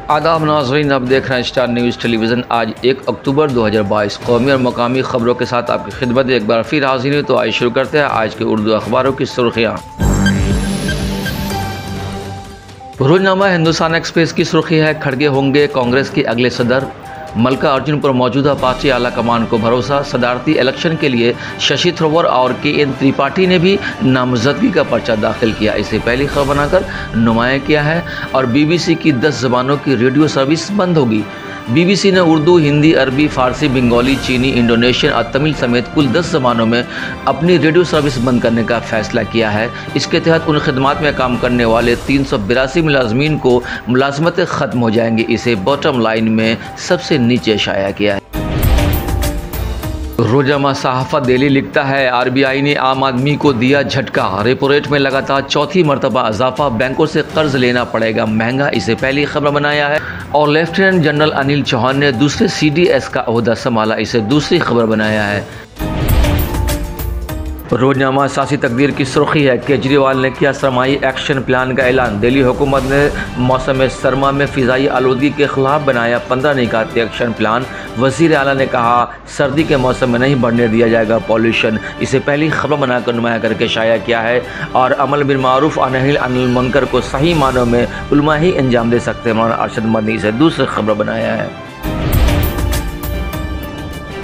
आदाब नाज़रीन, अब देख रहे हैं स्टार न्यूज़ टेलीविज़न। आज 1 अक्टूबर 2022 कौमी और मकामी खबरों के साथ आपकी खिदमत एक बार फिर हाजिर है। तो आज शुरू करते हैं आज के उर्दू अखबारों की सुर्खियाँ। रोजनामा हिंदुस्तान एक्सप्रेस की सुर्खी है, खड़गे होंगे कांग्रेस के अगले सदर। मल्लिका अर्जुन पर मौजूदा पार्टी आला कमान को भरोसा। सदारती इलेक्शन के लिए शशि थरूर और के.एन. त्रिपाठी ने भी नामजदगी का पर्चा दाखिल किया। इसे पहली खबर बनाकर नुमाया किया है। और BBC की 10 ज़बानों की रेडियो सर्विस बंद होगी। BBC ने उर्दू, हिंदी, अरबी, फ़ारसी, बंगाली, चीनी, इंडोनेशियन और तमिल समेत कुल 10 ज़बानों में अपनी रेडियो सर्विस बंद करने का फैसला किया है। इसके तहत उन खिदमात में काम करने वाले 382 मुलाजमीन को मुलाजमतें ख़त्म हो जाएंगी। इसे बॉटम लाइन में सबसे नीचे शाया किया है। रोजनामा सहाफ़त डेली लिखता है, RBI ने आम आदमी को दिया झटका। रेपो रेट में लगातार चौथी मरतबा इजाफा, बैंकों से कर्ज लेना पड़ेगा महंगा। इसे पहली खबर बनाया है। और लेफ्टिनेंट जनरल अनिल चौहान ने दूसरे CDS का ओहदा संभाला। इसे दूसरी खबर बनाया है। रोजनामा सियासी तकदीर की सुर्खी है, केजरीवाल ने किया सरमाई एक्शन प्लान का ऐलान। दिल्ली हुकूमत ने मौसम सरमा में फ़िज़ाई आलूदगी के ख़िलाफ़ बनाया 15 निकाती एक्शन प्लान। वज़ीर आला ने कहा सर्दी के मौसम में नहीं बढ़ने दिया जाएगा पॉल्यूशन। इसे पहली खबर बनाकर नुमाया करके शाया किया है। और अमल बिल मारूफ और नही अनिल मुनकर को सही मानों में उलमा ही अंजाम दे सकते हैं, मौलाना अरशद मदनी। इसे दूसरी खबर बनाया है।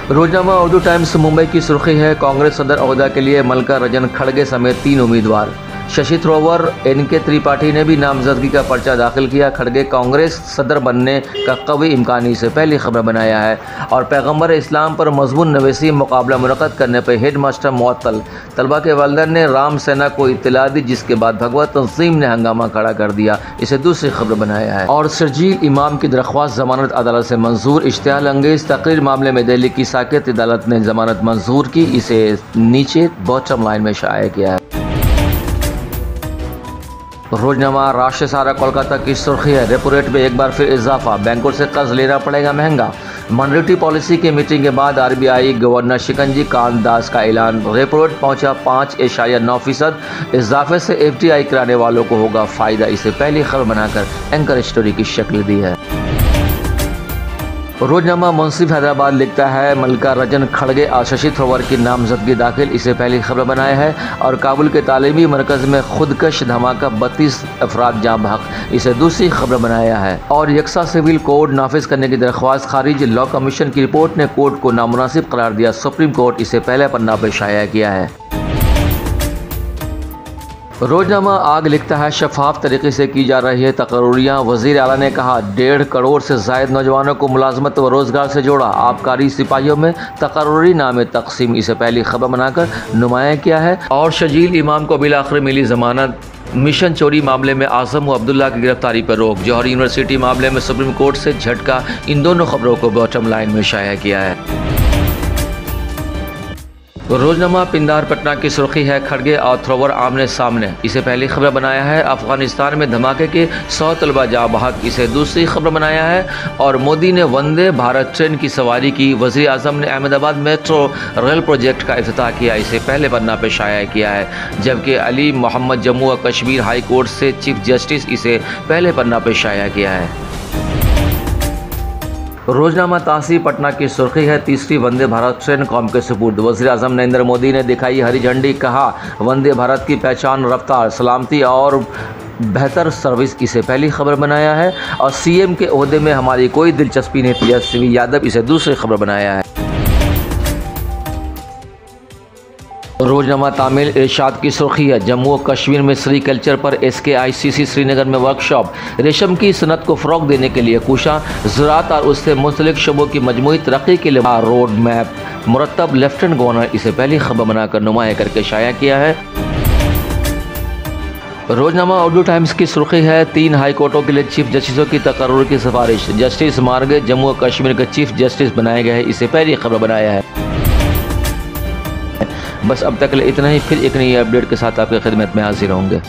रोजनामा उर्दू टाइम्स मुंबई की सुर्खी है, कांग्रेस सदर ओहदा के लिए मल्लिका अर्जुन खड़गे समेत 3 उम्मीदवार। शशि थरूर, N.K. त्रिपाठी ने भी नामजदगी का पर्चा दाखिल किया। खड़गे कांग्रेस सदर बनने का कवी इम्कानी से पहली खबर बनाया है। और पैगम्बर इस्लाम पर मजमून नवीसी मुकाबला मुनक़्क़द करने पर हेड मास्टर मुअत्तल। तलबा के वालिदैन ने राम सेना को इत्तला दी, जिसके बाद भगवा तंजीम ने हंगामा खड़ा कर दिया। इसे दूसरी खबर बनाया है। और शर्जील इमाम की दरख्वास्त जमानत अदालत से मंजूर। इश्तिहाल अंगेज तकरीर मामले में दिल्ली की साकेत अदालत ने जमानत मंजूर की। इसे नीचे बॉटम लाइन में शाया किया है। रोजनामा राष्ट्रीय सहारा कोलकाता की सुर्खी है, रेपो रेट में एक बार फिर इजाफा, बैंकों से कर्ज लेना पड़ेगा महंगा। मॉनेटरी पॉलिसी की मीटिंग के बाद RBI गवर्नर शिकंजी कांत दास का ऐलान। रेपो रेट पहुंचा 5.9%। इजाफे से FDI कराने वालों को होगा फ़ायदा। इसे पहली खबर बनाकर एंकर स्टोरी की शक्ल दी है। रोजनामा मुंसिफ हैदराबाद लिखता है, मल्लिका अर्जुन खड़गे और शशि थरूर की नामजदगी दाखिल। इसे पहली खबर बनाया है। और काबुल के तालीमी मरकज़ में खुदकश धमाका, 32 अफराद जाँ बहक। इसे दूसरी खबर बनाया है। और यकसा सिविल कोड नाफिज करने की दरख्वास्त खारिज। लॉ कमीशन की रिपोर्ट ने कोर्ट को नामुनासिब करार दिया सुप्रीम कोर्ट। इसे पहले पन्ना पर शाया किया है। रोजनामा आग लिखता है, शफाफ तरीके से की जा रही है तकर्रुरियाँ। वज़ीर आला ने कहा 1.5 करोड़ से ज़ायद नौजवानों को मुलाजमत व रोज़गार से जोड़ा। आबकारी सिपाहियों में तकर्रुरी नामे तकसीम। इसे पहली खबर बनाकर नुमाया किया है। और शर्जील इमाम को बिलाखिर मिली जमानत। मिशन चोरी मामले में आज़म व अब्दुल्ला की गिरफ्तारी पर रोक। जौहर यूनिवर्सिटी मामले में सुप्रीम कोर्ट से झटका। इन दोनों खबरों को बॉटम लाइन में शाया किया है। रोजनामा पिंदार पटना की सुर्खी है, खड़गे और थरूर आमने सामने। इसे पहली खबर बनाया है। अफगानिस्तान में धमाके के 100 तलबा जाँ बहक। इसे दूसरी खबर बनाया है। और मोदी ने वंदे भारत ट्रेन की सवारी की। वज़ीर आज़म ने अहमदाबाद मेट्रो रेल प्रोजेक्ट का इफ्तिताह किया। इसे पहले पन्ना पर शाया किया है। जबकि अली मोहम्मद जम्मू और कश्मीर हाई कोर्ट से चीफ जस्टिस। इसे पहले पन्ना पर शाया किया है। रोजनामा तासी पटना की सुर्खी है, तीसरी वंदे भारत ट्रेन कौम के सुपुर्द। वज़ीर आज़म नरेंद्र मोदी ने दिखाई हरी झंडी। कहा वंदे भारत की पहचान रफ्तार, सलामती और बेहतर सर्विस। इसे पहली खबर बनाया है। और CM के ओहदे में हमारी कोई दिलचस्पी नहीं, तेजस्वी यादव। इसे दूसरी खबर बनाया है। रोजनामा तामिल इरशाद की सुर्खी है, जम्मू और कश्मीर में सेरीकल्चर पर SKICC श्रीनगर में वर्कशॉप। रेशम की सनत को फ़रोग़ देने के लिए कोशा। ज़राअत और उससे मुंसलिक शोबों की मजमूई तरक्की के लिए रोड मैप मुरतब। Lieutenant governor. इसे पहली खबर बनाकर नुमाया करके शाया किया है। रोजनामा उर्दू टाइम्स की सुर्खी है, 3 हाई कोर्टों के लिए चीफ जस्टिसों की तकर्रुर की सिफारिश। जस्टिस मार्गे जम्मू और कश्मीर के चीफ जस्टिस बनाए गए हैं। इसे पहली खबर बनाया है। बस अब तक इतना ही। फिर एक नई अपडेट के साथ आपकी खिदमत में हाजिर होंगे।